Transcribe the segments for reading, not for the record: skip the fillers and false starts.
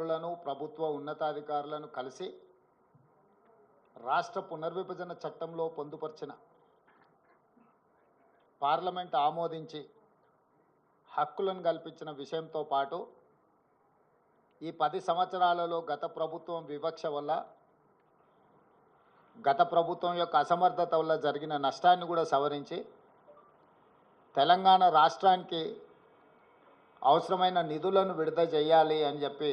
మంత్రులను ప్రభుత్వ ఉన్నతాధికారులను కలిసి రాష్ట్ర పునర్విభజన చట్టంలో పొందుపరిచిన పార్లమెంట్ ఆమోదించి హక్కులను కల్పించిన విషయంతో పాటు ఈ 10 సంవత్సరాలలో గత ప్రభుత్వం వివక్ష వల్ల గత ప్రభుత్వం యొక్క అసమర్థత వల్ల జరిగిన నష్టాన్ని కూడా సవరించి తెలంగాణ రాష్ట్రానికి అవసరమైన నిధులను విడుదల చేయాలి అని చెప్పి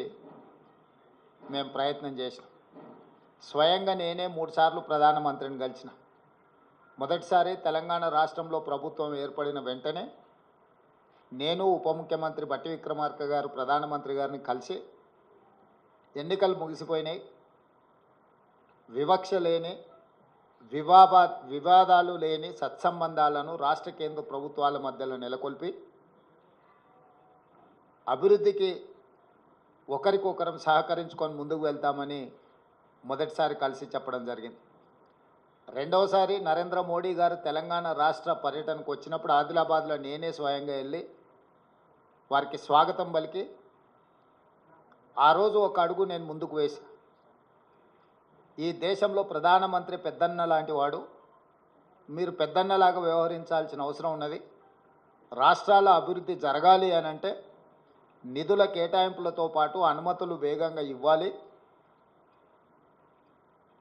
మేము ప్రయత్నం చేసినాం. స్వయంగా నేనే 3 సార్లు ప్రధానమంత్రిని కలిసిన. మొదటిసారి తెలంగాణ రాష్ట్రంలో ప్రభుత్వం ఏర్పడిన వెంటనే నేను ఉప ముఖ్యమంత్రి బట్టి విక్రమార్క గారు ప్రధానమంత్రి గారిని కలిసి ఎన్నికలు ముగిసిపోయినాయి, వివక్ష లేని వివాదాలు లేని సత్సంబంధాలను రాష్ట్ర కేంద్ర ప్రభుత్వాల మధ్యలో నెలకొల్పి అభివృద్ధికి ఒకరికొకరం సహకరించుకొని ముందుకు వెళ్తామని మొదటిసారి కలిసి చెప్పడం జరిగింది. రెండవసారి నరేంద్ర మోడీ గారు తెలంగాణ రాష్ట్ర పర్యటనకు వచ్చినప్పుడు ఆదిలాబాద్లో నేనే స్వయంగా వెళ్ళి వారికి స్వాగతం పలికి ఆ రోజు ఒక అడుగు నేను ముందుకు వేసి, ఈ దేశంలో ప్రధానమంత్రి పెద్దన్న లాంటి వాడు, మీరు పెద్దన్నలాగా వ్యవహరించాల్సిన అవసరం ఉన్నది. రాష్ట్రాల అభివృద్ధి జరగాలి అని అంటే నిధుల కేటాయింపులతో పాటు అనుమతులు వేగంగా ఇవ్వాలి.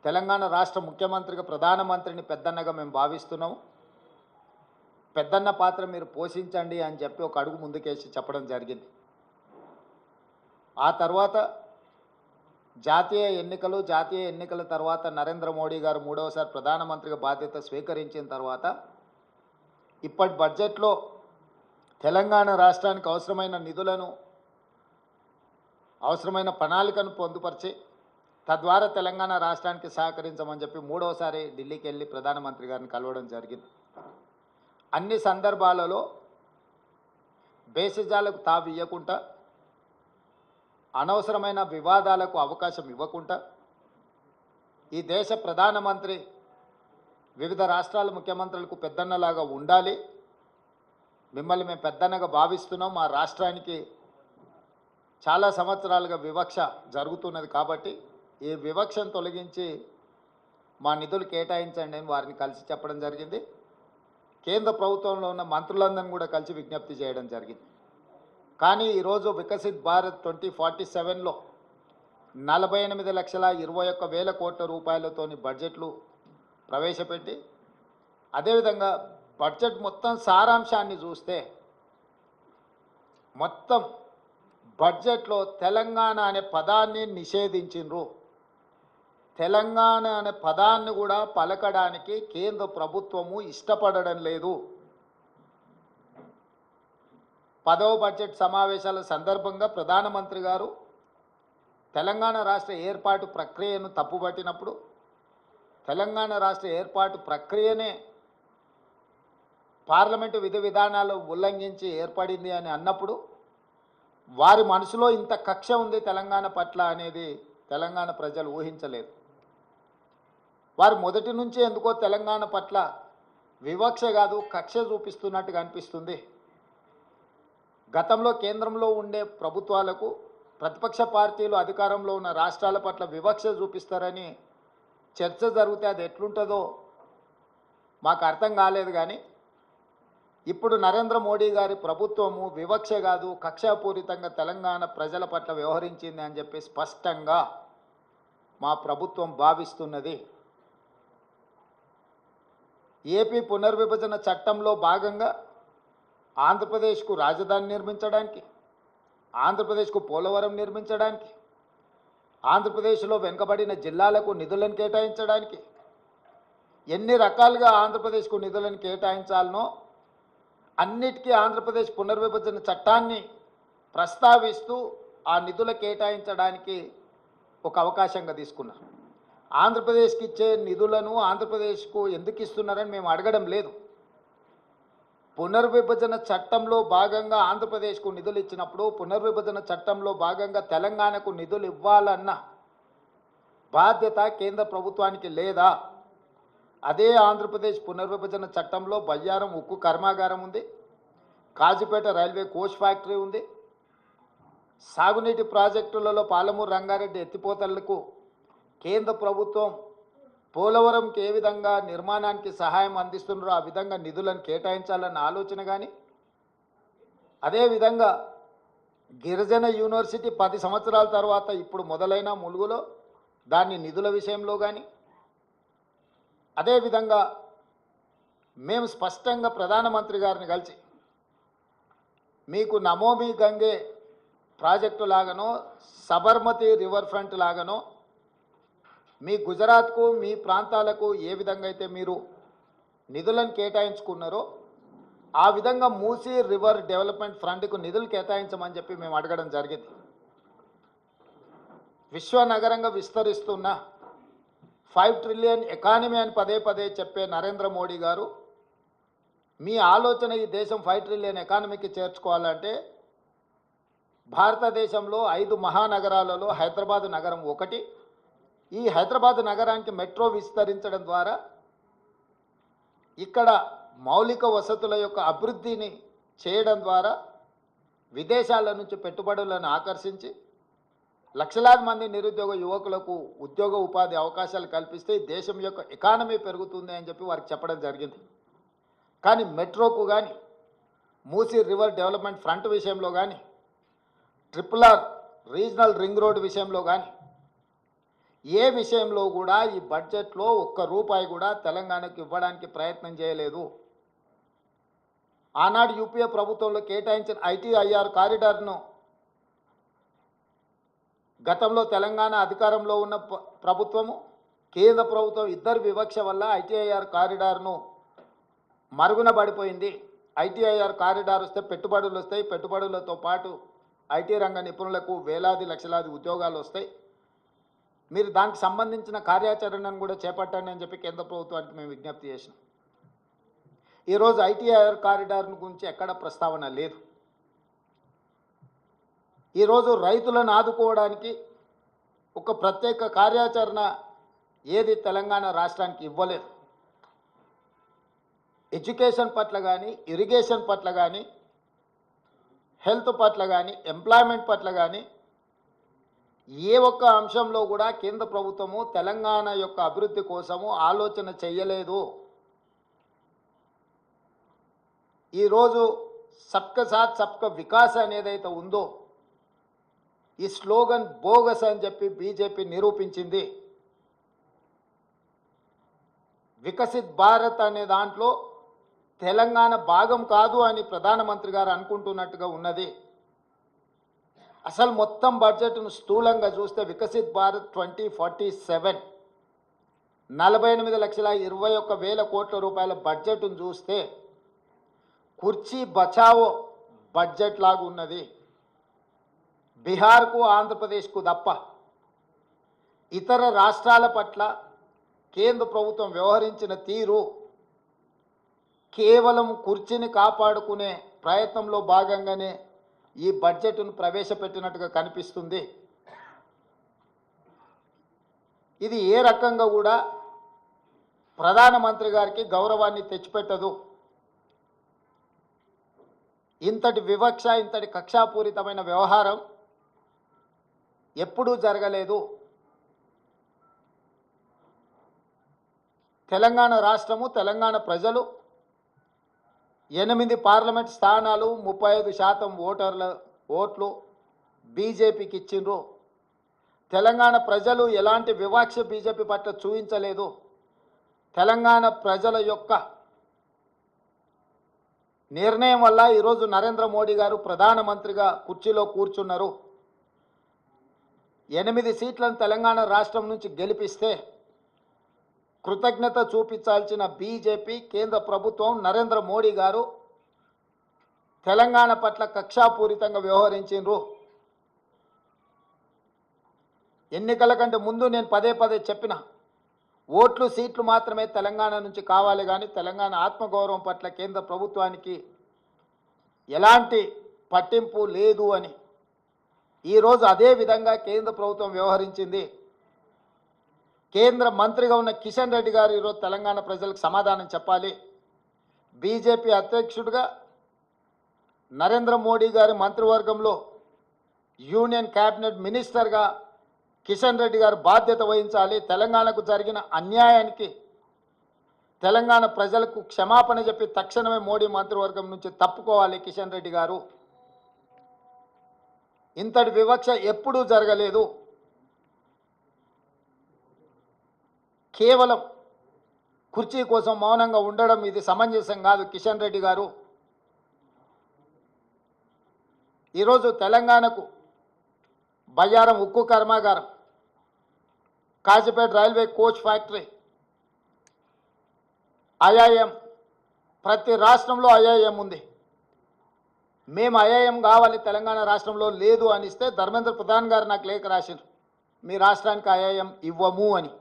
తెలంగాణ రాష్ట్ర ముఖ్యమంత్రిగా ప్రధానమంత్రిని పెద్దన్నగా మేము భావిస్తున్నాము. పెద్దన్న పాత్ర మీరు పోషించండి అని చెప్పి ఒక అడుగు ముందుకేసి చెప్పడం జరిగింది. ఆ తర్వాత జాతీయ ఎన్నికల తర్వాత నరేంద్ర మోడీ గారు 3వసారి ప్రధానమంత్రిగా బాధ్యత స్వీకరించిన తర్వాత ఇప్పటి బడ్జెట్లో తెలంగాణ రాష్ట్రానికి అవసరమైన నిధులను, అవసరమైన ప్రణాళికను పొందుపరిచి తద్వారా తెలంగాణ రాష్ట్రానికి సహకరించమని చెప్పి 3వసారి ఢిల్లీకి వెళ్ళి ప్రధానమంత్రి గారిని కలవడం జరిగింది. అన్ని సందర్భాలలో బేసిజాలకు తావు ఇవ్వకుండా, అనవసరమైన వివాదాలకు అవకాశం ఇవ్వకుండా, ఈ దేశ ప్రధానమంత్రి వివిధ రాష్ట్రాల ముఖ్యమంత్రులకు పెద్దన్నలాగా ఉండాలి, మిమ్మల్ని మేము పెద్దన్నగా భావిస్తున్నాం, మా రాష్ట్రానికి చాలా సంవత్సరాలుగా వివక్ష జరుగుతున్నది కాబట్టి ఈ వివక్షను తొలగించి మా నిధులు కేటాయించండి అని వారిని కలిసి చెప్పడం జరిగింది. కేంద్ర ప్రభుత్వంలో ఉన్న మంత్రులందరినీ కూడా కలిసి విజ్ఞప్తి చేయడం జరిగింది. కానీ ఈరోజు వికసిత్ భారత్ 2047లో 48,21,000 కోట్ల రూపాయలతోని బడ్జెట్లు ప్రవేశపెట్టి, అదేవిధంగా బడ్జెట్ మొత్తం సారాంశాన్ని చూస్తే మొత్తం బడ్జెట్లో తెలంగాణ అనే పదాన్ని నిషేధించిండ్రు. తెలంగాణ అనే పదాన్ని కూడా పలకడానికి కేంద్ర ప్రభుత్వము ఇష్టపడడం లేదు. 10వ బడ్జెట్ సమావేశాల సందర్భంగా ప్రధానమంత్రి గారు తెలంగాణ రాష్ట్ర ఏర్పాటు ప్రక్రియను తప్పుపట్టినప్పుడు, తెలంగాణ రాష్ట్ర ఏర్పాటు ప్రక్రియనే పార్లమెంటు విధి విధానాలు ఉల్లంఘించి ఏర్పడింది అని అన్నప్పుడు వారి మనసులో ఇంత కక్ష ఉంది తెలంగాణ పట్ల అనేది తెలంగాణ ప్రజలు ఊహించలేదు. వారు మొదటి నుంచి ఎందుకో తెలంగాణ పట్ల వివక్ష కాదు కక్ష చూపిస్తున్నట్టుగా అనిపిస్తుంది. గతంలో కేంద్రంలో ఉండే ప్రభుత్వాలకు ప్రతిపక్ష పార్టీలు అధికారంలో ఉన్న రాష్ట్రాల పట్ల వివక్ష చూపిస్తారని చర్చ జరిగితే అది ఎట్లుంటుందో మాకు అర్థం కాలేదు. కానీ ఇప్పుడు నరేంద్ర మోడీ గారి ప్రభుత్వము వివక్ష కాదు కక్షాపూరితంగా తెలంగాణ ప్రజల పట్ల వ్యవహరించింది అని చెప్పి స్పష్టంగా మా ప్రభుత్వం భావిస్తున్నది. ఏపీ పునర్విభజన చట్టంలో భాగంగా ఆంధ్రప్రదేశ్కు రాజధాని నిర్మించడానికి, ఆంధ్రప్రదేశ్కు పోలవరం నిర్మించడానికి, ఆంధ్రప్రదేశ్లో వెనుకబడిన జిల్లాలకు నిధులను కేటాయించడానికి, ఎన్ని రకాలుగా ఆంధ్రప్రదేశ్కు నిధులను కేటాయించాలనో అన్నిటికీ ఆంధ్రప్రదేశ్ పునర్విభజన చట్టాన్ని ప్రస్తావిస్తూ ఆ నిధుల కేటాయించడానికి ఒక అవకాశంగా తీసుకున్నారు. ఆంధ్రప్రదేశ్కి ఇచ్చే నిధులను ఆంధ్రప్రదేశ్కు ఎందుకు ఇస్తున్నారని మేము అడగడం లేదు. పునర్విభజన చట్టంలో భాగంగా ఆంధ్రప్రదేశ్కు నిధులు ఇచ్చినప్పుడు పునర్విభజన చట్టంలో భాగంగా తెలంగాణకు నిధులు ఇవ్వాలన్న బాధ్యత కేంద్ర ప్రభుత్వానికి లేదా? అదే ఆంధ్రప్రదేశ్ పునర్విభజన చట్టంలో బయ్యారం ఉక్కు కర్మాగారం ఉంది, కాజీపేట రైల్వే కోచ్ ఫ్యాక్టరీ ఉంది, సాగునీటి ప్రాజెక్టులలో పాలమూరు రంగారెడ్డి ఎత్తిపోతలకు కేంద్ర ప్రభుత్వం పోలవరంకి ఏ విధంగా నిర్మాణానికి సహాయం అందిస్తున్నారో ఆ విధంగా నిధులను కేటాయించాలన్న ఆలోచన కానీ, అదేవిధంగా గిరిజన యూనివర్సిటీ 10 సంవత్సరాల తర్వాత ఇప్పుడు మొదలైన ములుగులో దాని నిధుల విషయంలో కానీ, అదేవిధంగా మేము స్పష్టంగా ప్రధానమంత్రి గారిని కలిసి మీకు నమోమి గంగే ప్రాజెక్టు లాగానో సబర్మతి రివర్ ఫ్రంట్ లాగానో మీ గుజరాత్కు మీ ప్రాంతాలకు ఏ విధంగా అయితే మీరు నిధులను కేటాయించుకున్నారో ఆ విధంగా మూసీ రివర్ డెవలప్మెంట్ ఫ్రంట్కు నిధులు కేటాయించమని చెప్పి మేము అడగడం జరిగింది. విశ్వనగరంగా విస్తరిస్తున్న 5 ట్రిలియన్ ఎకానమీ అని పదే పదే చెప్పే నరేంద్ర మోడీ గారు మీ ఆలోచన ఈ దేశం 5 ట్రిలియన్ ఎకానమీకి చేర్చుకోవాలంటే భారతదేశంలో 5 మహానగరాలలో హైదరాబాద్ నగరం ఒకటి. ఈ హైదరాబాద్ నగరానికి మెట్రో విస్తరించడం ద్వారా ఇక్కడ మౌలిక వసతుల యొక్క అభివృద్ధిని చేయడం ద్వారా విదేశాల నుంచి పెట్టుబడులను ఆకర్షించి లక్షలాది మంది నిరుద్యోగ యువకులకు ఉద్యోగ ఉపాధి అవకాశాలు కల్పిస్తే దేశం యొక్క ఎకానమీ పెరుగుతుంది అని చెప్పి వారికి చెప్పడం జరిగింది. కానీ మెట్రోకు కానీ మూసీ రివర్ డెవలప్మెంట్ ఫ్రంట్ విషయంలో కానీ RRR రీజనల్ రింగ్ రోడ్ విషయంలో కానీ ఏ విషయంలో కూడా ఈ బడ్జెట్లో ఒక్క రూపాయి కూడా తెలంగాణకు ఇవ్వడానికి ప్రయత్నం చేయలేదు. ఆనాడు యూపీఏ ప్రభుత్వంలో కేటాయించిన ITIR కారిడార్ను గతంలో తెలంగాణ అధికారంలో ఉన్న ప్రభుత్వము కేంద్ర ప్రభుత్వం ఇద్దరు వివక్ష వల్ల ITIR కారిడార్ను మరుగున పడిపోయింది. ITIR కారిడార్ వస్తే పెట్టుబడులు వస్తాయి, పెట్టుబడులతో పాటు IT రంగ నిపుణులకు వేలాది లక్షలాది ఉద్యోగాలు వస్తాయి. మీరు దానికి సంబంధించిన కార్యాచరణను కూడా చేపట్టండి అని చెప్పి కేంద్ర ప్రభుత్వానికి మేము విజ్ఞప్తి చేసినాం. ఈరోజు ITIR కారిడార్ను గురించి ఎక్కడ ప్రస్తావన లేదు. ఈరోజు రైతులను ఆదుకోవడానికి ఒక ప్రత్యేక కార్యాచరణ ఏది తెలంగాణ రాష్ట్రానికి ఇవ్వలేదు. ఎడ్యుకేషన్ పట్ల కానీ, ఇరిగేషన్ పట్ల కానీ, హెల్త్ పట్ల కానీ, ఎంప్లాయ్మెంట్ పట్ల కానీ ఏ ఒక్క అంశంలో కూడా కేంద్ర ప్రభుత్వము తెలంగాణ యొక్క అభివృద్ధి కోసము ఆలోచన చెయ్యలేదు. ఈరోజు సబ్కా సాత్ సబ్కా వికాస్ అనేదైతే ఉందో ఈ స్లోగన్ బోగస్ అని చెప్పి బీజేపీ నిరూపించింది. వికసిత్ భారత్ అనే దాంట్లో తెలంగాణ భాగం కాదు అని ప్రధానమంత్రి గారు అనుకుంటున్నట్టుగా ఉన్నది. అసలు మొత్తం బడ్జెట్ను స్థూలంగా చూస్తే వికసిత్ భారత్ 2047 48,21,000 కోట్ల రూపాయల బడ్జెట్ను చూస్తే కుర్చీ బచావో బడ్జెట్ లాగా ఉన్నది. బీహార్కు ఆంధ్రప్రదేశ్కు తప్ప ఇతర రాష్ట్రాల పట్ల కేంద్ర ప్రభుత్వం వ్యవహరించిన తీరు కేవలం కుర్చీని కాపాడుకునే ప్రయత్నంలో భాగంగానే ఈ బడ్జెట్ను ప్రవేశపెట్టినట్టుగా కనిపిస్తుంది. ఇది ఏ రకంగా కూడా ప్రధానమంత్రి గారికి గౌరవాన్ని తెచ్చిపెట్టదు. ఇంతటి వివక్ష, ఇంతటి కక్షాపూరితమైన వ్యవహారం ఎప్పుడూ జరగలేదు. తెలంగాణ రాష్ట్రము, తెలంగాణ ప్రజలు 8 పార్లమెంట్ స్థానాలు 35% ఓట్లు బీజేపీకి ఇచ్చిండ్రు. తెలంగాణ ప్రజలు ఎలాంటి వివక్ష బీజేపీ పట్ల చూపించలేదు. తెలంగాణ ప్రజల యొక్క నిర్ణయం వల్ల ఈరోజు నరేంద్ర మోడీ గారు ప్రధానమంత్రిగా కుర్చీలో కూర్చున్నారు. 8 సీట్లను తెలంగాణ రాష్ట్రం నుంచి గెలిపిస్తే కృతజ్ఞత చూపించాల్సిన బీజేపీ కేంద్ర ప్రభుత్వం నరేంద్ర మోడీ గారు తెలంగాణ పట్ల కక్షాపూరితంగా వ్యవహరించారు. ఎన్నికల కంటే ముందు నేను పదే పదే చెప్పిన ఓట్లు సీట్లు మాత్రమే తెలంగాణ నుంచి కావాలి, కానీ తెలంగాణ ఆత్మగౌరవం పట్ల కేంద్ర ప్రభుత్వానికి ఎలాంటి పట్టింపు లేదు అని. ఈరోజు అదే విధంగా కేంద్ర ప్రభుత్వం వ్యవహరించింది. కేంద్ర మంత్రిగా ఉన్న కిషన్ రెడ్డి గారు ఈరోజు తెలంగాణ ప్రజలకు సమాధానం చెప్పాలి. బీజేపీ అధ్యక్షుడిగా నరేంద్ర మోడీ గారి మంత్రివర్గంలో యూనియన్ క్యాబినెట్ మినిస్టర్గా కిషన్ రెడ్డి గారు బాధ్యత వహించాలి. తెలంగాణకు జరిగిన అన్యాయానికి తెలంగాణ ప్రజలకు క్షమాపణ చెప్పి తక్షణమే మోడీ మంత్రివర్గం నుంచి తప్పుకోవాలి కిషన్ రెడ్డి గారు. ఇంతటి వివక్ష ఎప్పుడూ జరగలేదు. కేవలం కుర్చీ కోసం మౌనంగా ఉండడం ఇది సమంజసం కాదు. కిషన్ రెడ్డి గారు ఈరోజు తెలంగాణకు బయ్యారం ఉక్కు కర్మాగారం, Kazipet railway coach factory, IIM, ప్రతి రాష్ట్రంలో ఐఐఎం ఉంది. మేము ఐఐఎం కావాలి తెలంగాణ రాష్ట్రంలో లేదు అనిస్తే ధర్మేంద్ర ప్రధాన్ గారు నాకు లేఖ రాశారు, మీ రాష్ట్రానికి ఐఐఎం ఇవ్వము అని.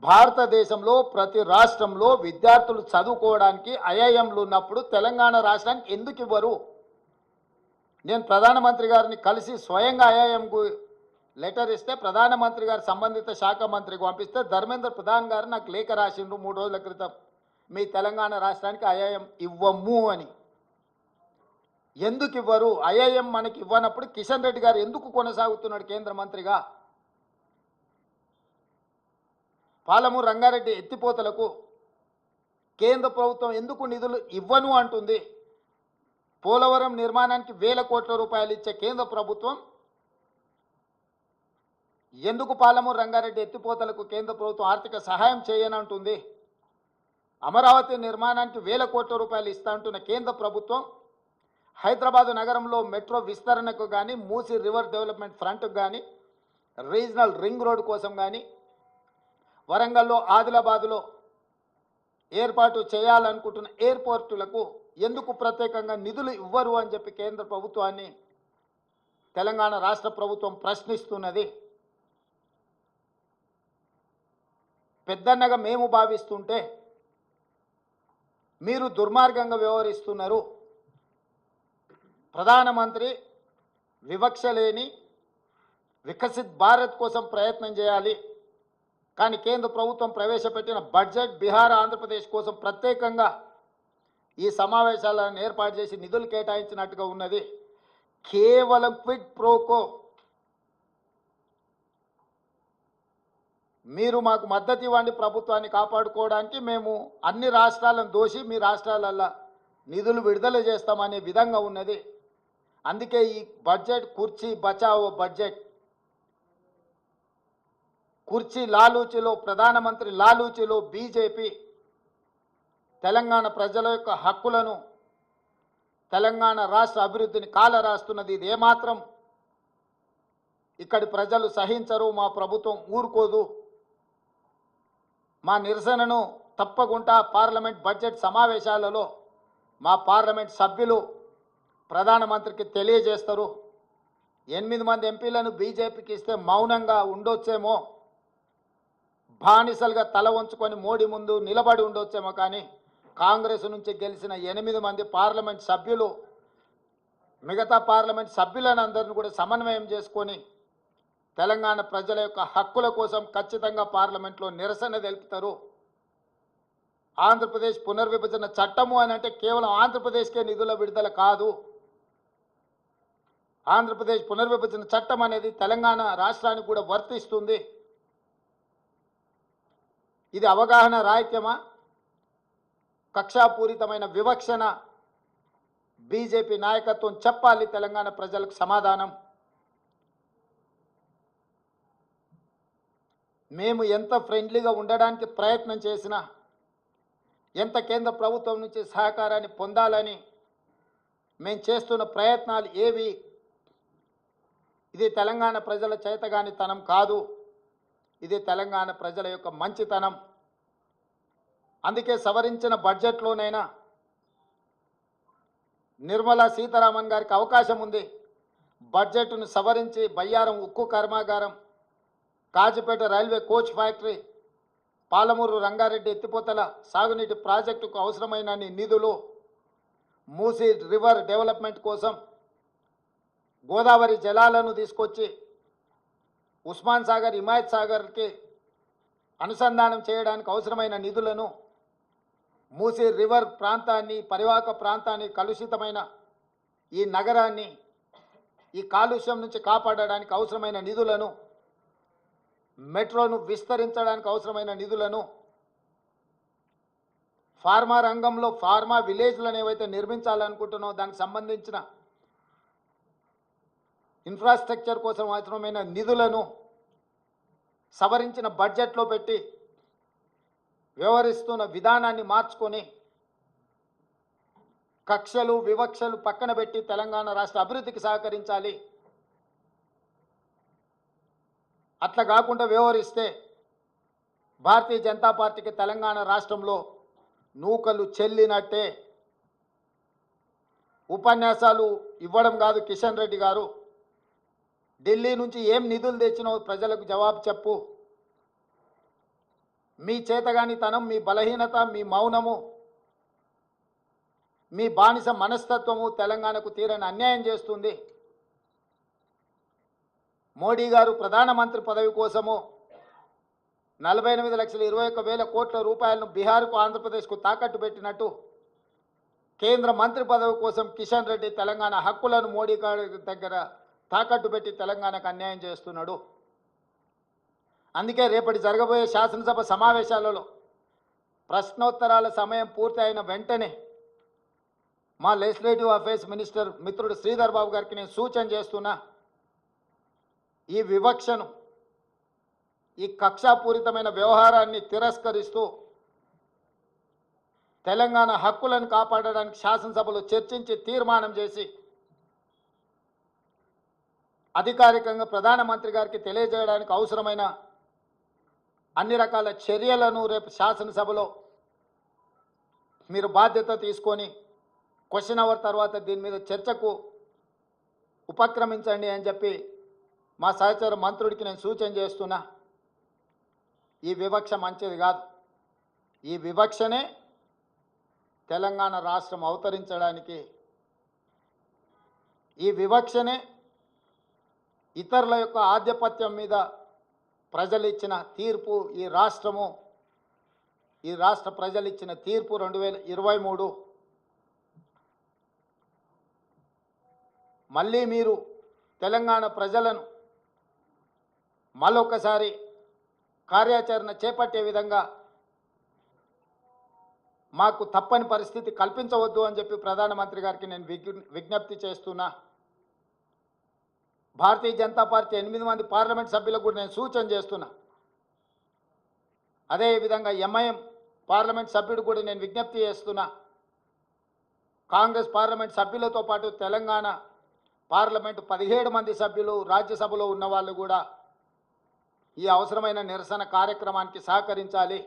భారతదేశంలో ప్రతి రాష్ట్రంలో విద్యార్థులు చదువుకోవడానికి ఐఐఎంలు ఉన్నప్పుడు తెలంగాణ రాష్ట్రానికి ఎందుకు ఇవ్వరు? నేను ప్రధానమంత్రి గారిని కలిసి స్వయంగా ఐఐఎంకు లెటర్ ఇస్తే ప్రధానమంత్రి గారు సంబంధిత శాఖ మంత్రికి పంపిస్తే ధర్మేంద్ర ప్రధాన్ గారు నాకు లేఖ రాసిండ్రు 3 రోజుల క్రితం, మీ తెలంగాణ రాష్ట్రానికి ఐఐఎం ఇవ్వము అని. ఎందుకు ఇవ్వరు? ఐఐఎం మనకి ఇవ్వనప్పుడు కిషన్ రెడ్డి గారు ఎందుకు కొనసాగుతున్నాడు కేంద్ర మంత్రిగా? పాలమూరు రంగారెడ్డి ఎత్తిపోతలకు కేంద్ర ప్రభుత్వం ఎందుకు నిధులు ఇవ్వను అంటుంది? పోలవరం నిర్మాణానికి 1000 కోట్ల రూపాయలు ఇచ్చే కేంద్ర ప్రభుత్వం ఎందుకు పాలమూరు రంగారెడ్డి ఎత్తిపోతలకు కేంద్ర ప్రభుత్వం ఆర్థిక సహాయం చేయనంటుంది? అమరావతి నిర్మాణానికి 1000 కోట్ల రూపాయలు ఇస్తా అంటున్న కేంద్ర ప్రభుత్వం హైదరాబాదు నగరంలో మెట్రో విస్తరణకు కానీ, మూసీ రివర్ డెవలప్మెంట్ ఫ్రంట్కు కానీ, రీజనల్ రింగ్ రోడ్ కోసం కానీ, వరంగల్లో ఆదిలాబాదులో ఏర్పాటు చేయాలనుకుంటున్న ఎయిర్పోర్టులకు ఎందుకు ప్రత్యేకంగా నిధులు ఇవ్వరు అని చెప్పి కేంద్ర ప్రభుత్వాన్ని తెలంగాణ రాష్ట్ర ప్రభుత్వం ప్రశ్నిస్తున్నది. పెద్దన్నగా మేము భావిస్తుంటే మీరు దుర్మార్గంగా వ్యవహరిస్తున్నారు. ప్రధానమంత్రి వివక్ష లేని వికసిత్ భారత్ కోసం ప్రయత్నం చేయాలి. కానీ కేంద్ర ప్రభుత్వం ప్రవేశపెట్టిన బడ్జెట్ బీహార్, ఆంధ్రప్రదేశ్ కోసం ప్రత్యేకంగా ఈ సమావేశాలను ఏర్పాటు చేసి నిధులు కేటాయించినట్టుగా ఉన్నది. కేవలం క్విడ్ ప్రోకో. మీరు మాకు మద్దతు ఇవ్వండి ప్రభుత్వాన్ని కాపాడుకోవడానికి, మేము అన్ని రాష్ట్రాలను దోషి మీ రాష్ట్రాలల్లో నిధులు విడుదల చేస్తామనే విధంగా ఉన్నది. అందుకే ఈ బడ్జెట్ కుర్చీ బచావో బడ్జెట్. కుర్చీ లాలూచిలో, ప్రధానమంత్రి లాలూచిలో బీజేపీ తెలంగాణ ప్రజల యొక్క హక్కులను, తెలంగాణ రాష్ట్ర అభివృద్ధిని కాలరాస్తున్నది. ఇది ఏమాత్రం ఇక్కడి ప్రజలు సహించరు. మా ప్రభుత్వం ఊరుకోదు. మా నిరసనను తప్పకుండా పార్లమెంట్ బడ్జెట్ సమావేశాలలో మా పార్లమెంట్ సభ్యులు ప్రధానమంత్రికి తెలియజేస్తారు. 8 మంది ఎంపీలను బీజేపీకి ఇస్తే మౌనంగా ఉండొచ్చేమో, బానిసలుగా తల వంచుకొని మోడీ ముందు నిలబడి ఉండొచ్చేమో, కానీ కాంగ్రెస్ నుంచి గెలిచిన 8 మంది పార్లమెంట్ సభ్యులు మిగతా పార్లమెంట్ సభ్యులను అందరిని కూడా సమన్వయం చేసుకొని తెలంగాణ ప్రజల యొక్క హక్కుల కోసం ఖచ్చితంగా పార్లమెంట్లో నిరసన తెలుపుతారు. ఆంధ్రప్రదేశ్ పునర్విభజన చట్టము అని అంటే కేవలం ఆంధ్రప్రదేశ్కే నిధుల విడుదల కాదు. ఆంధ్రప్రదేశ్ పునర్విభజన చట్టం అనేది తెలంగాణ రాష్ట్రానికి కూడా వర్తిస్తుంది. ఇది అవగాహన రాహిత్యమా, కక్షాపూరితమైన వివక్షణ? బీజేపీ నాయకత్వం చెప్పాలి తెలంగాణ ప్రజలకు సమాధానం. మేము ఎంత ఫ్రెండ్లీగా ఉండడానికి ప్రయత్నం చేసినా, ఎంత కేంద్ర ప్రభుత్వం నుంచి సహకారాన్ని పొందాలని మేము చేస్తున్న ప్రయత్నాలు ఏవి ఇది తెలంగాణ ప్రజల చేతగానితనం కాదు, ఇది తెలంగాణ ప్రజల యొక్క మంచితనం. అందుకే సవరించిన బడ్జెట్లోనైనా నిర్మలా సీతారామన్ గారికి అవకాశం ఉంది. బడ్జెట్ను సవరించి బయ్యారం ఉక్కు కర్మాగారం, Kazipet railway coach factory, Palamuru Rangareddy ఎత్తిపోతల సాగునీటి ప్రాజెక్టుకు అవసరమైన నిధులు, మూసీ రివర్ డెవలప్మెంట్ కోసం గోదావరి జలాలను తీసుకొచ్చి ఉస్మాన్ సాగర్, హిమాయత్ సాగర్కి అనుసంధానం చేయడానికి అవసరమైన నిధులను, మూసీ రివర్ ప్రాంతాన్ని, పరివాహక ప్రాంతాన్ని, కలుషితమైన ఈ నగరాన్ని ఈ కాలుష్యం నుంచి కాపాడడానికి అవసరమైన నిధులను, మెట్రోను విస్తరించడానికి అవసరమైన నిధులను, ఫార్మా రంగంలో ఫార్మా విలేజ్లను ఏవైతే నిర్మించాలనుకుంటున్నామో దానికి సంబంధించిన ఇన్ఫ్రాస్ట్రక్చర్ కోసం అవసరమైన నిధులను సవరించిన బడ్జెట్లో పెట్టి వ్యవహరిస్తున్న విధానాన్ని మార్చుకొని కక్షలు వివక్షలు పక్కన పెట్టి తెలంగాణ రాష్ట్ర అభివృద్ధికి సహకరించాలి. అట్లా కాకుండా వ్యవహరిస్తే భారతీయ జనతా పార్టీకి తెలంగాణ రాష్ట్రంలో నూకలు చెల్లినట్టే. ఉపన్యాసాలు ఇవ్వడం కాదు కిషన్ రెడ్డి గారు, ఢిల్లీ నుంచి ఏం నిధులు తెచ్చినావు ప్రజలకు జవాబు చెప్పు. మీ చేతగానితనం, మీ బలహీనత, మీ మౌనము, మీ బానిస మనస్తత్వము తెలంగాణకు తీరని అన్యాయం చేస్తుంది. మోడీ గారు ప్రధానమంత్రి పదవి కోసము 48,21,000 కోట్ల రూపాయలను బీహార్కు ఆంధ్రప్రదేశ్కు తాకట్టు పెట్టినట్టు కేంద్ర మంత్రి పదవి కోసం కిషన్ రెడ్డి తెలంగాణ హక్కులను మోడీ గారి దగ్గర తాకట్టు పెట్టి తెలంగాణకు అన్యాయం చేస్తున్నాడు. అందుకే రేపటి జరగబోయే శాసనసభ సమావేశాలలో ప్రశ్నోత్తరాల సమయం పూర్తి అయిన వెంటనే మా లెజిస్లేటివ్ అఫైర్స్ మినిస్టర్ మిత్రుడు శ్రీధర్ బాబు గారికి నేను సూచన చేస్తున్నా, ఈ వివక్షను, ఈ కక్షాపూరితమైన వ్యవహారాన్ని తిరస్కరిస్తూ తెలంగాణ హక్కులను కాపాడడానికి శాసనసభలో చర్చించి తీర్మానం చేసి అధికారికంగా ప్రధానమంత్రి గారికి తెలియజేయడానికి అవసరమైన అన్ని రకాల చర్యలను రేపు శాసనసభలో మీరు బాధ్యత తీసుకొని క్వశ్చన్ అవర్ తర్వాత దీని మీద చర్చకు ఉపక్రమించండి అని చెప్పి మా సహచర మంత్రుడికి నేను సూచన చేస్తున్నా. ఈ వివక్ష మంచిది కాదు. ఈ వివక్షనే తెలంగాణ రాష్ట్రం అవతరించడానికి, ఈ వివక్షనే ఇతరుల యొక్క ఆధిపత్యం మీద ప్రజలు ఇచ్చిన తీర్పు, ఈ రాష్ట్ర ప్రజలు ఇచ్చిన తీర్పు 2023. మళ్ళీ మీరు తెలంగాణ ప్రజలను మరొకసారి కార్యాచరణ చేపట్టే విధంగా మాకు తప్పని పరిస్థితి కల్పించవద్దు అని చెప్పి ప్రధానమంత్రి గారికి నేను విజ్ఞప్తి చేస్తున్నా. భారతీయ జనతా పార్టీ 8 మంది పార్లమెంట్ సభ్యులకు కూడా నేను సూచన చేస్తున్నా. అదేవిధంగా ఎంఐఎం పార్లమెంట్ సభ్యుడు కూడా నేను విజ్ఞప్తి చేస్తున్నా. కాంగ్రెస్ పార్లమెంట్ సభ్యులతో పాటు తెలంగాణ పార్లమెంటు 17 మంది సభ్యులు రాజ్యసభలో ఉన్న వాళ్ళు కూడా ఈ అవసరమైన నిరసన కార్యక్రమానికి సహకరించాలి.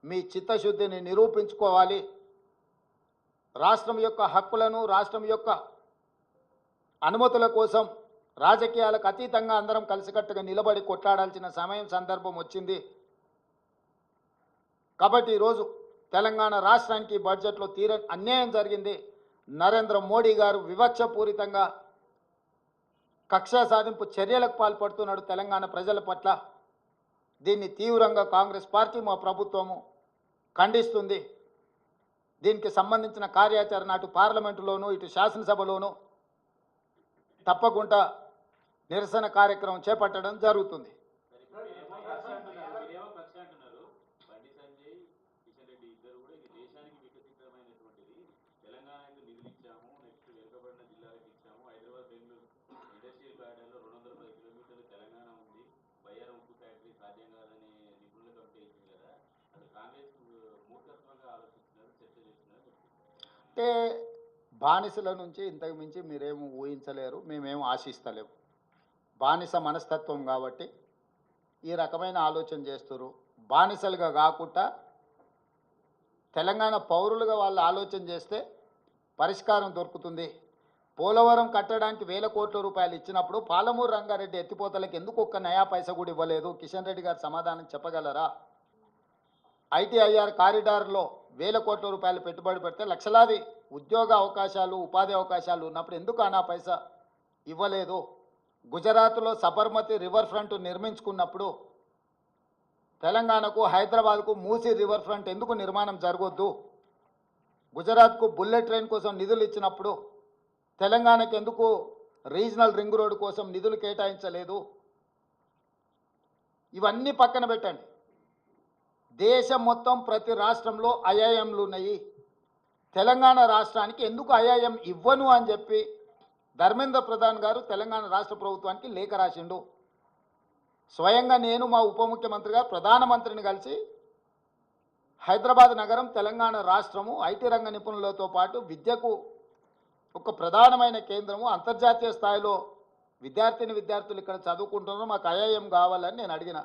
మీ చిత్తశుద్ధిని నిరూపించుకోవాలి. రాష్ట్రం యొక్క హక్కులను, రాష్ట్రం యొక్క అనుమతుల కోసం రాజకీయాలకు అతీతంగా అందరం కలిసికట్టుగా నిలబడి కొట్లాడాల్సిన సమయం, సందర్భం వచ్చింది. కాబట్టి ఈరోజు తెలంగాణ రాష్ట్రానికి బడ్జెట్లో తీరని అన్యాయం జరిగింది. నరేంద్ర మోడీ గారు వివక్షపూరితంగా కక్షా సాధింపు చర్యలకు పాల్పడుతున్నాడు తెలంగాణ ప్రజల పట్ల. దీన్ని తీవ్రంగా కాంగ్రెస్ పార్టీ, మా ప్రభుత్వము ఖండిస్తుంది. దీనికి సంబంధించిన కార్యాచరణ అటు పార్లమెంటులోనూ ఇటు శాసనసభలోనూ తప్పకుండా నిరసన కార్యక్రమం చేపట్టడం జరుగుతుంది. అంటే బానిసల నుంచి ఇంతకు మించి మీరేమో ఊహించలేరు, మేమేమో ఆశిస్తలేము. బానిస మనస్తత్వం కాబట్టి ఈ రకమైన ఆలోచన చేస్తారు. బానిసలుగా కాకుండా తెలంగాణ పౌరులుగా వాళ్ళు ఆలోచన చేస్తే పరిష్కారం దొరుకుతుంది. పోలవరం కట్టడానికి 1000 కోట్ల రూపాయలు ఇచ్చినప్పుడు పాలమూరు రంగారెడ్డి ఎత్తిపోతలకు ఎందుకు ఒక్క నయా పైసా కూడా ఇవ్వలేదు? కిషన్ రెడ్డి గారు సమాధానం చెప్పగలరా? ఐటీఐఆర్ కారిడార్లో 1000 కోట్ల రూపాయలు పెట్టుబడి పెడితే లక్షలాది ఉద్యోగ అవకాశాలు, ఉపాధి అవకాశాలు ఉన్నప్పుడు ఎందుకు అనా పైసా ఇవ్వలేదు? గుజరాత్లో సబర్మతి రివర్ ఫ్రంట్ నిర్మించుకున్నప్పుడు తెలంగాణకు, హైదరాబాద్కు మూసీ రివర్ ఫ్రంట్ ఎందుకు నిర్మాణం జరగొద్దు? గుజరాత్కు బుల్లెట్ ట్రైన్ కోసం నిధులు ఇచ్చినప్పుడు తెలంగాణకు ఎందుకు రీజనల్ రింగ్ రోడ్డు కోసం నిధులు కేటాయించలేదు. ఇవన్నీ పక్కన పెట్టండి. దేశం మొత్తం ప్రతి రాష్ట్రంలో ఐఐఎంలు ఉన్నాయి. తెలంగాణ రాష్ట్రానికి ఎందుకు ఐఐఎం ఇవ్వను అని చెప్పి ధర్మేంద్ర ప్రధాన్ గారు తెలంగాణ రాష్ట్ర ప్రభుత్వానికి లేఖ రాసిండు. స్వయంగా నేను మా ఉప ముఖ్యమంత్రి గారు ప్రధానమంత్రిని కలిసి హైదరాబాద్ నగరం తెలంగాణ రాష్ట్రము ఐటీ రంగ నిపుణులతో పాటు విద్యకు ఒక ప్రధానమైన కేంద్రము, అంతర్జాతీయ స్థాయిలో విద్యార్థులు ఇక్కడ చదువుకుంటున్నారు, మాకు ఐఐఎం కావాలని నేను అడిగిన.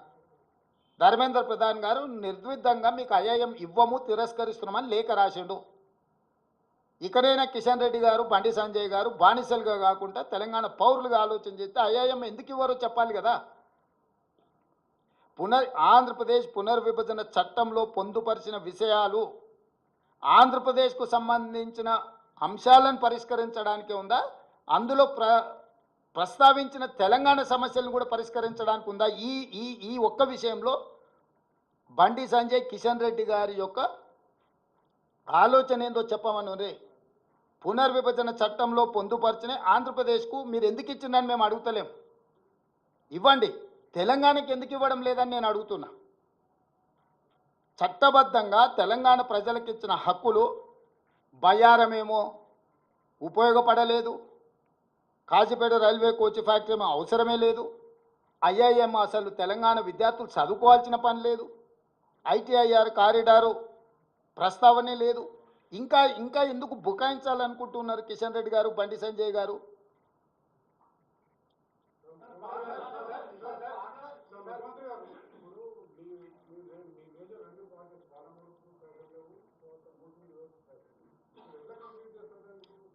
ధర్మేంద్ర ప్రధాన్ గారు నిర్ద్విధంగా మీకు ఐఐఎం ఇవ్వము, తిరస్కరిస్తున్నామని లేఖ రాసిండు. ఇక్కడైనా కిషన్ రెడ్డి గారు, బండి సంజయ్ గారు బానిసలుగా కాకుండా తెలంగాణ పౌరులుగా ఆలోచన చేస్తే ఐఐఎం ఎందుకు ఇవ్వరో చెప్పాలి కదా. ఆంధ్రప్రదేశ్ పునర్విభజన చట్టంలో పొందుపరిచిన విషయాలు ఆంధ్రప్రదేశ్కు సంబంధించిన అంశాలను పరిష్కరించడానికే ఉందా, అందులో ప్రస్తావించిన తెలంగాణ సమస్యలను కూడా పరిష్కరించడానికి ఉందా? ఈ ఈ ఈ ఒక్క విషయంలో బండి సంజయ్, కిషన్ రెడ్డి గారి యొక్క ఆలోచన ఏందో చెప్పమని. పునర్విభజన చట్టంలో పొందుపరిచిన ఆంధ్రప్రదేశ్కు మీరు ఎందుకు ఇచ్చిందని మేము అడుగుతలేం, ఇవ్వండి. తెలంగాణకి ఎందుకు ఇవ్వడం లేదని నేను అడుగుతున్నా. చట్టబద్ధంగా తెలంగాణ ప్రజలకు ఇచ్చిన హక్కులు బయ్యారమేమో ఉపయోగపడలేదు, కాజీపేట రైల్వే కోచ్ ఫ్యాక్టరీ ఏమో అవసరమే లేదు, ఐఐఎం అసలు తెలంగాణ విద్యార్థులు చదువుకోవాల్సిన పని లేదు, ఐటీఐఆర్ కారిడారు ప్రస్తావనే లేదు. ఇంకా ఇంకా ఎందుకు బుకాయించాలనుకుంటున్నారు కిషన్ రెడ్డి గారు, బండి సంజయ్ గారు?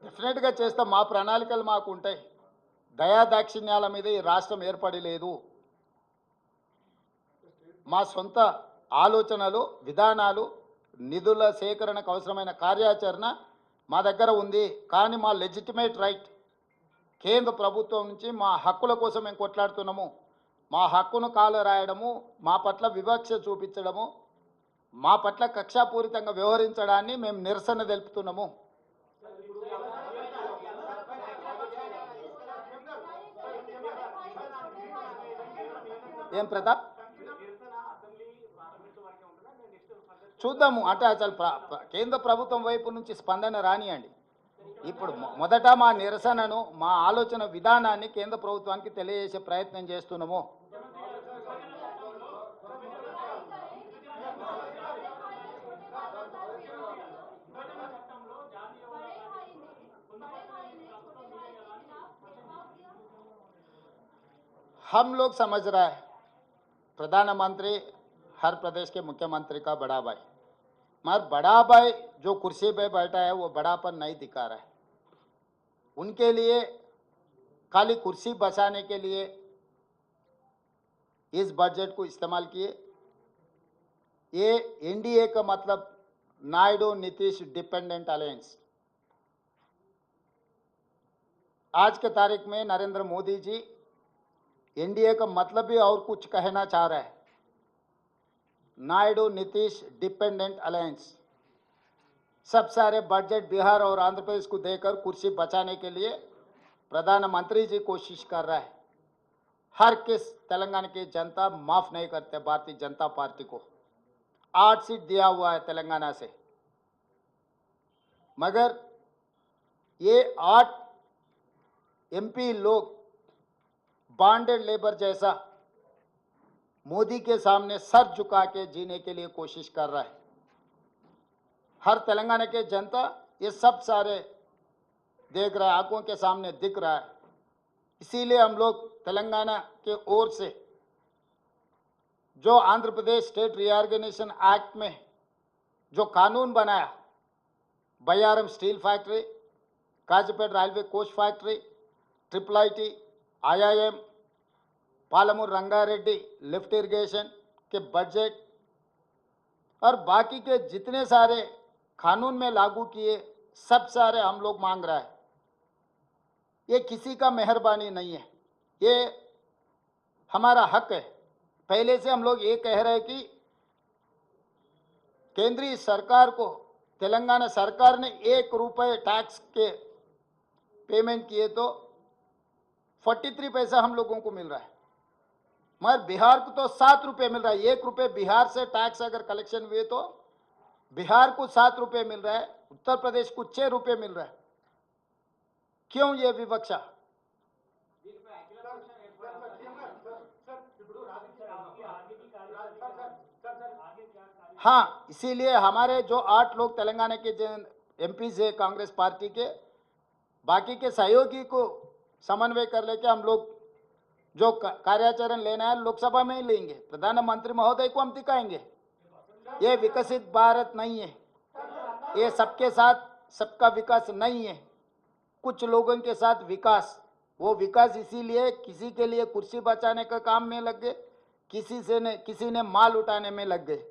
డెఫినెట్గా చేస్తాం. మా ప్రణాళికలు మాకు ఉంటాయి. దయాదాక్షిణ్యాల మీద ఈ రాష్ట్రం ఏర్పడలేదు. మా సొంత ఆలోచనలు, విధానాలు, నిధుల సేకరణకు అవసరమైన కార్యాచరణ మా దగ్గర ఉంది. కానీ మా లెజిటిమేట్ రైట్ కేంద్ర ప్రభుత్వం నుంచి మా హక్కుల కోసం మేము కొట్లాడుతున్నాము. మా హక్కును కాలరాయడము, మా పట్ల వివక్ష చూపించడము, మా పట్ల కక్షాపూరితంగా వ్యవహరించడాన్ని మేము నిరసన తెలుపుతున్నాము. ఏం ప్రతాప్, చూద్దాము. అంటే అసలు కేంద్ర ప్రభుత్వం వైపు నుంచి స్పందన రానియండి. ఇప్పుడు మొదట మా నిరసనను, మా ఆలోచన విధానాన్ని కేంద్ర ప్రభుత్వానికి తెలియజేసే ప్రయత్నం చేస్తున్నాము. हम लोग समझ रहा है प्रधानमंत्री हर प्रदेश के मुख्यमंत्री का बड़ा भाई, मगर बड़ा भाई जो कुर्सी पे बैठा है वो बड़ापन नहीं दिखा रहा है. उनके लिए खाली कुर्सी बचाने के लिए इस बजट को इस्तेमाल किए. ये एनडीए का मतलब नायडू नीतीश डिपेंडेंट अलायंस. आज के तारीख में नरेंद्र मोदी जी एनडीए का मतलब भी और कुछ कहना चाह रहा है. नायडू नीतीश डिपेंडेंट अलायंस सब सारे बजट बिहार और आंध्र प्रदेश को देकर कुर्सी बचाने के लिए प्रधानमंत्री जी कोशिश कर रहा है. हर किस तेलंगाना की जनता माफ नहीं करते भारतीय जनता पार्टी को. 8 सीट दिया हुआ है तेलंगाना से, मगर ये 8 एमपी लोग बॉन्डेड लेबर जैसा मोदी के सामने सर झुका के जीने के लिए कोशिश कर रहा है. हर तेलंगाना के जनता ये सब सारे देख रहा है, आंखों के सामने दिख रहा है. इसीलिए हम लोग तेलंगाना के ओर से जो Andhra Pradesh state reorganisation act में जो कानून बनाया, Bayyaram steel factory, Kazipet railway coach factory, triple IT, IIM, Palamuru Rangareddy lift irrigation के बजट और बाकी के जितने सारे कानून में लागू किए सब सारे हम लोग मांग रहा है. ये किसी का मेहरबानी नहीं है, ये हमारा हक है. पहले से हम लोग ये कह रहे हैं कि केंद्रीय सरकार को तेलंगाना सरकार ने 1 रुपये टैक्स के पेमेंट किए तो 43 पैसा हम लोगों को मिल रहा है, मगर बिहार को तो 7 रुपये मिल रहा है। 1 रुपये बिहार से टैक्स अगर कलेक्शन हुए तो बिहार को 7 रुपये मिल रहा है, उत्तर प्रदेश को 6 रुपये मिल रहा है। क्यों ये विवक्षा? हाँ, इसीलिए हमारे जो 8 लोग तेलंगाना के एमपी से कांग्रेस पार्टी के, बाकी के सहयोगी को समन्वय कर लेके हम लोग जो कार्याचरण लेना है लोकसभा में ही लेंगे। प्रधानमंत्री महोदय को हम दिखाएंगे ये विकसित भारत नहीं है, ये सबके साथ सबका विकास नहीं है, कुछ लोगों के साथ विकास। वो विकास इसीलिए किसी के लिए कुर्सी बचाने का काम में लग गए, किसी ने माल उठाने में लग गए।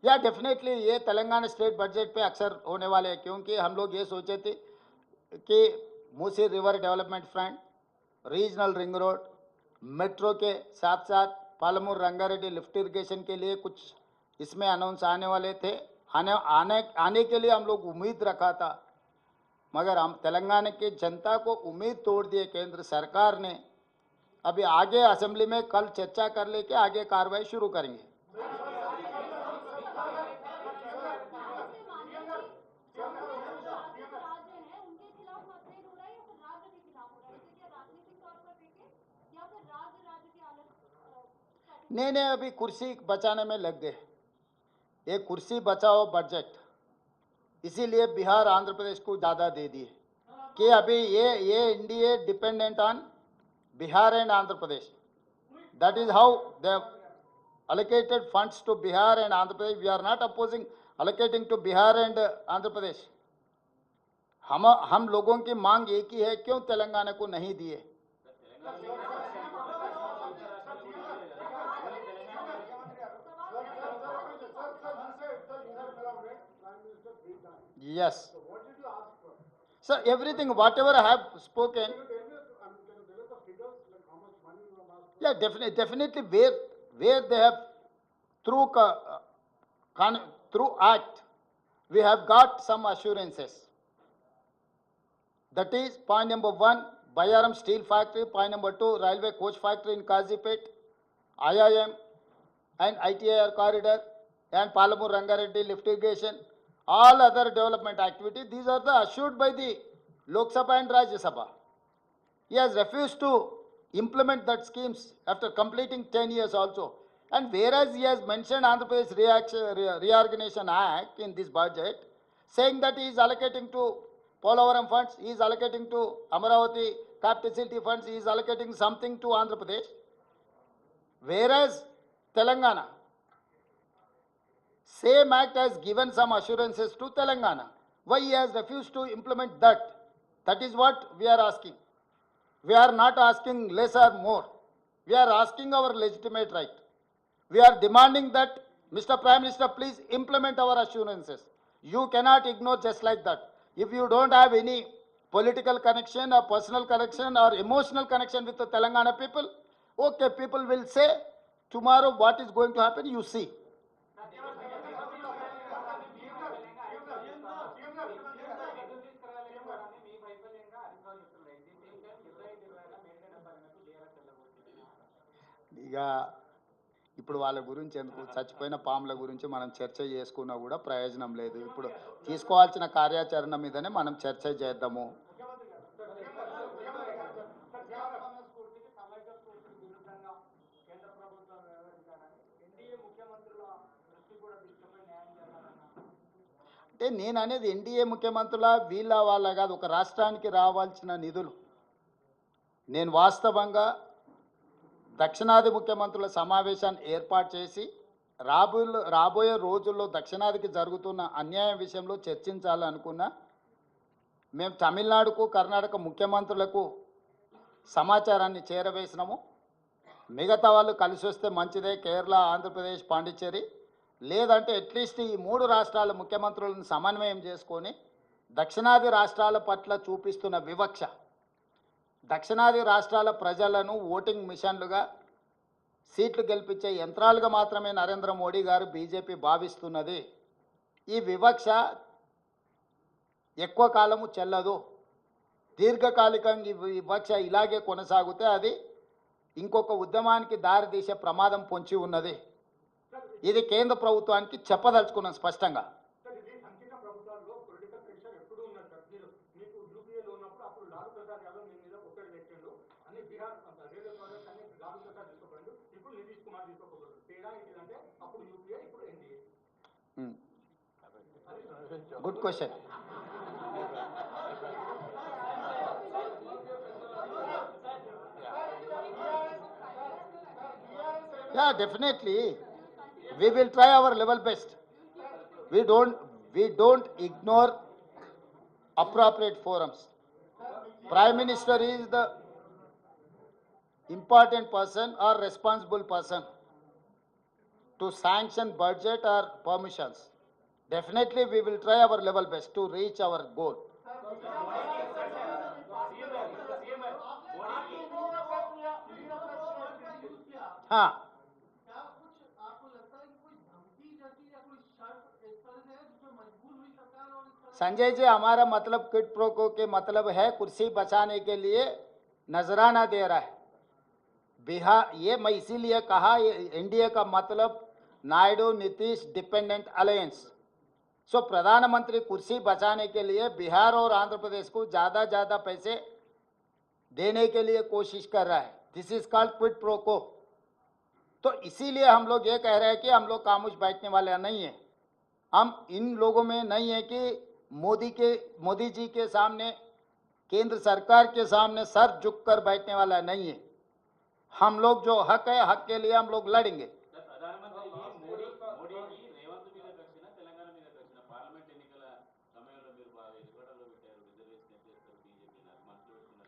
या डेफिनेटली ये तेलंगाना स्टेट बजट पे अक्सर होने वाले हैं, क्योंकि हम लोग ये सोचे थे कि Musi river development front, regional ring road, metro के साथ साथ पालमूर रंगारेड्डी लिफ्ट इरिगेशन के लिए कुछ इसमें अनाउंस आने वाले थे। आने के लिए हम लोग उम्मीद रखा था, मगर हम तेलंगाना की जनता को उम्मीद तोड़ दिए केंद्र सरकार ने। अभी आगे असेंबली में कल चर्चा कर लेके आगे कार्रवाई शुरू करेंगे। नहीं, अभी कुर्सी बचाने में लग गए, ये कुर्सी बचाओ बजट, इसीलिए बिहार आंध्र प्रदेश को ज़्यादा दे दिए कि अभी ये NDA dependent on Bihar and Andhra Pradesh. That is how they allocated funds to Bihar and Andhra Pradesh. We are not opposing allocating to Bihar and Andhra Pradesh. हम लोगों की मांग एक ही है, क्यों तेलंगाना को नहीं दिए? Yes. Sir, everything, whatever I have spoken. Yeah, definitely where they have through act, we have got some assurances. That is point number 1, Bayaram Steel Factory. Point number 2, Railway Coach Factory in Kazipet, IIM and ITIR corridor and Palamur Rangareddy lift irrigation. All other development activities, these are the assured by the Lok Sabha and Rajya Sabha. He has refused to implement that schemes after completing 10 years also. And whereas he has mentioned Andhra Pradesh Reorganization Act in this budget, saying that he is allocating to Polavaram funds, he is allocating to Amaravati capital city funds, he is allocating something to Andhra Pradesh. Whereas Telangana, same act has given some assurances to Telangana. Why he has refused to implement that? That is what we are asking. We are not asking less or more. We are asking our legitimate right. We are demanding that, Mr. Prime Minister, please implement our assurances. You cannot ignore just like that. If you don't have any political connection or personal connection or emotional connection with the Telangana people, okay, people will say, tomorrow what is going to happen, you see. ఇక ఇప్పుడు వాళ్ళ గురించి ఎందుకు, చచ్చిపోయిన పాముల గురించి మనం చర్చ చేసుకున్నా కూడా ప్రయోజనం లేదు. ఇప్పుడు తీసుకోవాల్సిన కార్యాచరణ మీదనే మనం చర్చ చేద్దాము. అంటే నేను అనేది ఎన్డీఏ ముఖ్యమంత్రుల వీళ్ళ వాళ్ళ కాదు, ఒక రాష్ట్రానికి రావాల్సిన నిధులు. నేను వాస్తవంగా దక్షిణాది ముఖ్యమంత్రుల సమావేశాన్ని ఏర్పాటు చేసి రాబోయే రోజుల్లో దక్షిణాదికి జరుగుతున్న అన్యాయం విషయంలో చర్చించాలనుకున్నా. మేము తమిళనాడుకు కర్ణాటక ముఖ్యమంత్రులకు సమాచారాన్ని చేరవేసినాము. మిగతా వాళ్ళు కలిసి వస్తే మంచిదే, కేరళ, ఆంధ్రప్రదేశ్, పాండిచ్చేరి, లేదంటే అట్లీస్ట్ ఈ 3 రాష్ట్రాల ముఖ్యమంత్రులను సమన్వయం చేసుకొని దక్షిణాది రాష్ట్రాల పట్ల చూపిస్తున్న వివక్ష, దక్షిణాది రాష్ట్రాల ప్రజలను ఓటింగ్ మిషన్లుగా, సీట్లు గెలిపించే యంత్రాలుగా మాత్రమే నరేంద్ర మోడీ గారు బీజేపీ భావిస్తున్నది. ఈ వివక్ష ఎక్కువ కాలము చెల్లదు. దీర్ఘకాలికంగా ఈ వివక్ష ఇలాగే కొనసాగితే అది ఇంకొక ఉద్యమానికి దారితీసే ప్రమాదం పొంచి ఉన్నది. ఇది కేంద్ర ప్రభుత్వానికి చెప్పదలుచుకున్నాం స్పష్టంగా. Good question. Yeah, definitely. We will try our level best. We don't ignore appropriate forums. Prime Minister is the important person or responsible person to sanction budget or permissions. Definitely we will try our level best to reach our goal. हाँ, संजय जी, हमारा मतलब quid pro को के मतलब है कुर्सी बचाने के लिए नजराना दे रहा है बिहार। ये मैं इसीलिए कहा एनडीए का मतलब नायडू नीतीश डिपेंडेंट अलायंस। सो प्रधानमंत्री कुर्सी बचाने के लिए बिहार और आंध्र प्रदेश को ज़्यादा पैसे देने के लिए कोशिश कर रहा है। This is called quid pro को। तो इसीलिए हम लोग ये कह रहे हैं कि हम लोग खामोश बैठने वाले नहीं हैं। हम इन लोगों में नहीं है कि मोदी जी के सामने, केंद्र सरकार के सामने सर झुककर बैठने वाला नहीं है। हम लोग जो हक है, हक के लिए हम लोग लड़ेंगे।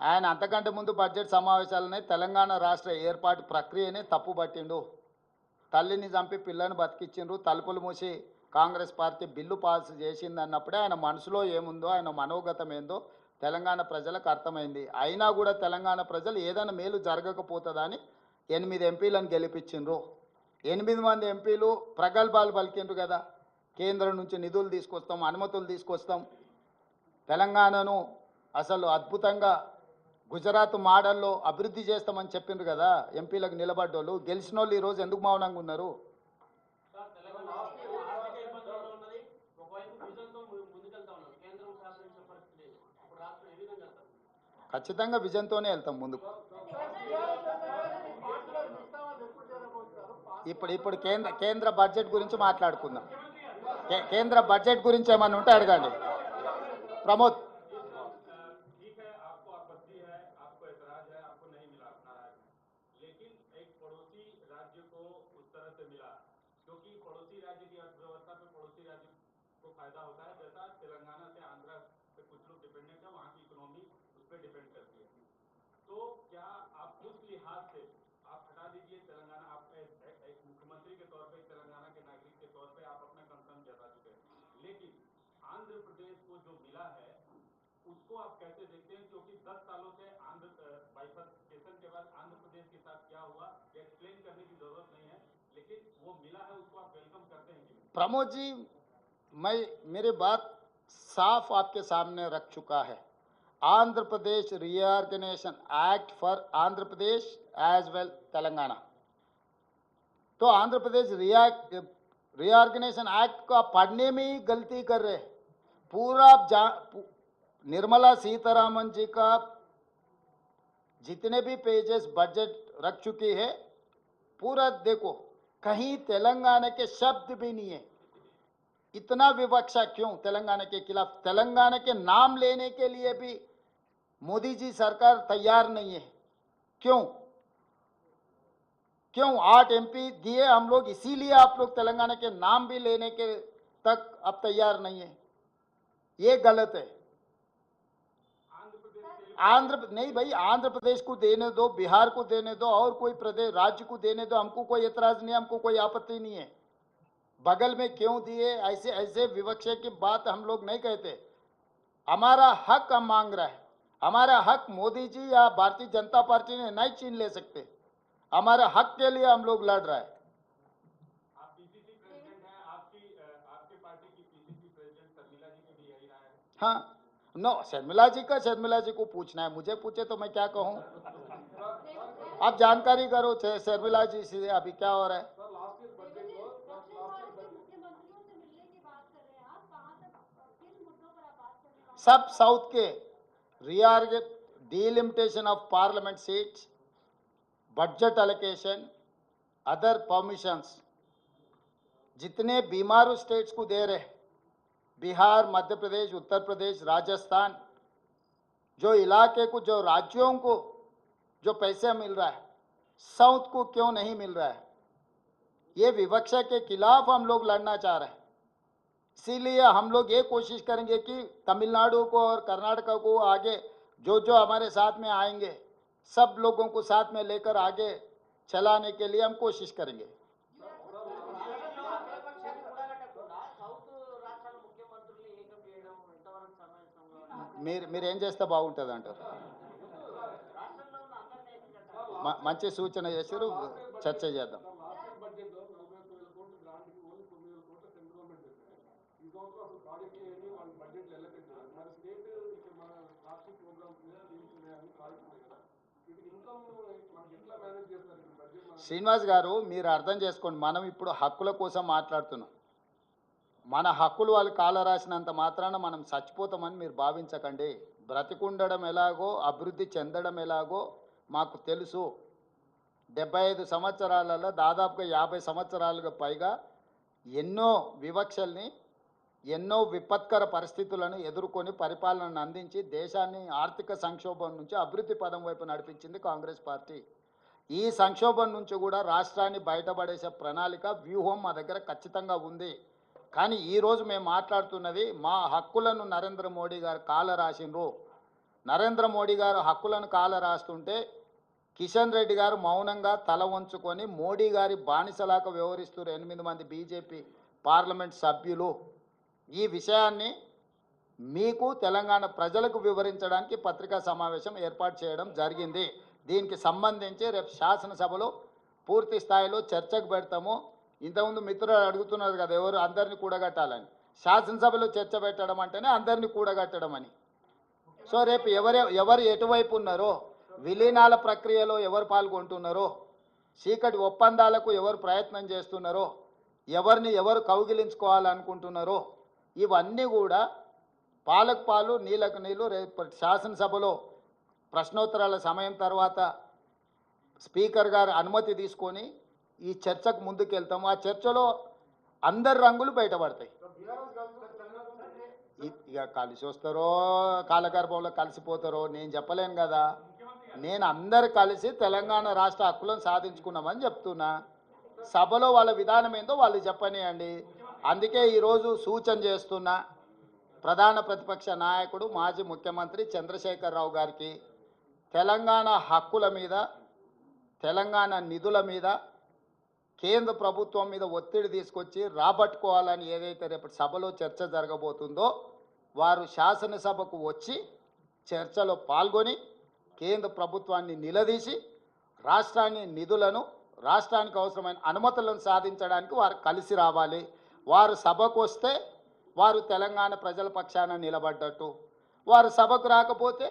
ఆయన అంతకంటే ముందు బడ్జెట్ సమావేశాలనే తెలంగాణ రాష్ట్ర ఏర్పాటు ప్రక్రియనే తప్పుబట్టిండు. తల్లిని చంపి పిల్లని బతికించిండ్రు, తలుపులు మూసి కాంగ్రెస్ పార్టీ బిల్లు పాస్ చేసింది అన్నప్పుడే ఆయన మనసులో ఏముందో, ఆయన మనోగతం ఏందో తెలంగాణ ప్రజలకు అర్థమైంది. అయినా కూడా తెలంగాణ ప్రజలు ఏదైనా మేలు జరగకపోతుందని 8 ఎంపీలను గెలిపించిండ్రు. 8 మంది ఎంపీలు ప్రగల్భాలు పలికిండ్రు కదా, కేంద్రం నుంచి నిధులు తీసుకొస్తాం, అనుమతులు తీసుకొస్తాం, తెలంగాణను అసలు అద్భుతంగా గుజరాత్ మోడల్లో అభివృద్ధి చేస్తామని చెప్పిండ్రు కదా ఎంపీలకు నిలబడ్డోళ్ళు. గెలిచిన వాళ్ళు ఈరోజు ఎందుకు మౌనంగా ఉన్నారు? ఖచ్చితంగా విజన్తోనే వెళ్తాం ముందుకు. ఇప్పుడు కేంద్ర బడ్జెట్ గురించి మాట్లాడుకుందాం. కేంద్ర బడ్జెట్ గురించి ఏమన్నా ఉంటే అడగండి. ప్రమోద్. क्योंकि पड़ोसी राज्य की अर्थव्यवस्था पे पड़ोसी राज्य को फायदा होता है। जैसा तेलंगाना से आंध्र पे कुछ लोग डिपेंडेंट है, वहाँ की इकोनॉमी उस पर डिपेंड करती है। तो क्या आप उस लिहाज से आप हटा दीजिए तेलंगाना, आप एक मुख्यमंत्री के तौर पे, तेलंगाना के नागरिक के तौर पे आप अपना कंसर्न जता चुके हैं, लेकिन आंध्र प्रदेश को जो मिला है उसको आप कैसे देखते हैं? क्योंकि 10 सालों से आंध्र बाइफर्केशन के बाद आंध्र प्रदेश के साथ क्या हुआ एक्सप्लेन करने की जरूरत नहीं है, लेकिन वो मिला है उसको आप वेलकम करते हैं? प्रमोद जी, मेरी बात साफ आपके सामने रख चुका है। Andhra Pradesh reorganisation act for Andhra Pradesh as well Telangana. तो आंध्र प्रदेश रीऑर्गेनाइजेशन एक्ट को आप पढ़ने में ही गलती कर रहे हैं। पूरा निर्मला सीतारामन जी का जितने भी पेजेस बजट रख चुकी है, पूरा देखो, कहीं तेलंगाना के शब्द भी नहीं है। इतना विवक्षा क्यों तेलंगाना के खिलाफ? तेलंगाना के नाम लेने के लिए भी मोदी जी सरकार तैयार नहीं है। क्यों 8 एमपी दिए हम लोग, इसीलिए आप लोग तेलंगाना के नाम भी लेने के तक अब तैयार नहीं है। ये गलत है। नहीं भाई, आंध्र प्रदेश को देने दो, बिहार को देने दो, और कोई प्रदेश राज्य को देने दो, हमको कोई एतराज नहीं, हमको कोई आपत्ति नहीं है। बगल में क्यों दिए, ऐसे विवक्षा की बात हम लोग नहीं कहते। हमारा हक हम मांग रहा है। हमारा हक मोदी जी या भारतीय जनता पार्टी ने नहीं छीन ले सकते। हमारे हक के लिए हम लोग लड़ रहे हैं। आप पीसीसी प्रेसिडेंट हैं, आपकी पार्टी की पीसीसी हाँ, नो शर्मिला जी को पूछना है, मुझे पूछे तो मैं क्या कहूँ। आप जानकारी करो शर्मिला जी से अभी क्या हो रहा है। सब साउथ के reorg delimitation of parliament seats, budget allocation, other permissions जितने बीमारू स्टेट्स को दे रहे, बिहार, मध्य प्रदेश, उत्तर प्रदेश, राजस्थान, जो इलाके को, जो राज्यों को जो पैसे मिल रहा है, साउथ को क्यों नहीं मिल रहा है। ये विवक्षा के खिलाफ हम लोग लड़ना चाह रहे हैं। इसीलिए हम लोग ये कोशिश करेंगे कि तमिलनाडु को और कर्नाटक को आगे जो जो हमारे साथ में आएंगे, सब लोगों को साथ में लेकर आगे चलाने के लिए हम कोशिश करेंगे। మీరు ఏం చేస్తే బాగుంటుంది అంటారు. మంచి సూచన చేశారు, చర్చ చేద్దాం. శ్రీనివాస్ గారు, మీరు అర్థం చేసుకోండి, మనం ఇప్పుడు హక్కుల కోసం మాట్లాడుతున్నాం. మన హక్కులు వాళ్ళు కాల రాసినంత మాత్రాన మనం చచ్చిపోతామని మీరు భావించకండి. బ్రతికుండడం ఎలాగో, అభివృద్ధి చెందడం ఎలాగో మాకు తెలుసు. 75 సంవత్సరాలలో దాదాపుగా 50 సంవత్సరాలుగా పైగా ఎన్నో వివక్షల్ని, ఎన్నో విపత్కర పరిస్థితులను ఎదుర్కొని పరిపాలనను అందించి దేశాన్ని ఆర్థిక సంక్షోభం నుంచి అభివృద్ధి పదం వైపు నడిపించింది కాంగ్రెస్ పార్టీ. ఈ సంక్షోభం నుంచి కూడా రాష్ట్రాన్ని బయటపడేసే ప్రణాళిక, వ్యూహం మా దగ్గర ఖచ్చితంగా ఉంది. కానీ ఈరోజు మేము మాట్లాడుతున్నది మా హక్కులను నరేంద్ర మోడీ గారు కాల రాసిండ్రు. నరేంద్ర మోడీ గారు హక్కులను కాల రాస్తుంటే కిషన్ రెడ్డి గారు మౌనంగా తల వంచుకొని మోడీ గారి బానిసలాగా వ్యవహరిస్తున్నారు 8 మంది బీజేపీ పార్లమెంట్ సభ్యులు. ఈ విషయాన్ని మీకు తెలంగాణ ప్రజలకు వివరించడానికి పత్రికా సమావేశం ఏర్పాటు చేయడం జరిగింది. దీనికి సంబంధించి రేపు శాసనసభలో పూర్తి స్థాయిలో చర్చకు పెడతాము. ఇంతకుముందు మిత్రులు అడుగుతున్నారు కదా, ఎవరు అందరినీ కూడగట్టాలని. శాసనసభలో చర్చ పెట్టడం అంటేనే అందరినీ కూడగట్టడం అని. సో రేపు ఎవరు ఎటువైపు ఉన్నారో, విలీనాల ప్రక్రియలో ఎవరు పాల్గొంటున్నారో, చీకటి ఒప్పందాలకు ఎవరు ప్రయత్నం చేస్తున్నారో, ఎవరిని ఎవరు కౌగిలించుకోవాలనుకుంటున్నారో, ఇవన్నీ కూడా పాలకు పాలు నీళ్ళకు నీళ్ళు రేపు శాసనసభలో ప్రశ్నోత్తరాల సమయం తర్వాత స్పీకర్ గారు అనుమతి తీసుకొని ఈ చర్చకు ముందుకెళ్తాము. ఆ చర్చలో అందరి రంగులు బయటపడతాయి. ఇక కలిసి వస్తారో కాలగర్భంలో కలిసిపోతారో నేను చెప్పలేను కదా. నేను అందరు కలిసి తెలంగాణ రాష్ట్ర హక్కులను సాధించుకున్నామని చెప్తున్నా. సభలో వాళ్ళ విధానం ఏందో వాళ్ళు చెప్పనియండి. అందుకే ఈరోజు సూచన చేస్తున్నా ప్రధాన ప్రతిపక్ష నాయకుడు మాజీ ముఖ్యమంత్రి చంద్రశేఖరరావు గారికి తెలంగాణ హక్కుల మీద, తెలంగాణ నిధుల మీద కేంద్ర ప్రభుత్వం మీద ఒత్తిడి తీసుకొచ్చి రాబట్టుకోవాలని ఏదైతే రేపటి సభలో చర్చ జరగబోతుందో వారు శాసనసభకు వచ్చి చర్చలో పాల్గొని కేంద్ర ప్రభుత్వాన్ని నిలదీసి రాష్ట్రాన్ని నిధులను, రాష్ట్రానికి అవసరమైన అనుమతులను సాధించడానికి వారు కలిసి రావాలి. వారు సభకు వస్తే వారు తెలంగాణ ప్రజల పక్షాన నిలబడ్డట్టు, వారు సభకు రాకపోతే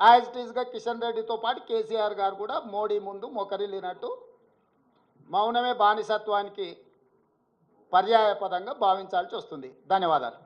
యాజ్ ఇట్ ఈస్గా కిషన్ రెడ్డితో పాటు కేసీఆర్ గారు కూడా మోడీ ముందు మొకరిల్లినట్టు మౌనమే బానిసత్వానికి పర్యాయపదంగా భావించాల్సి వస్తుంది. ధన్యవాదాలు.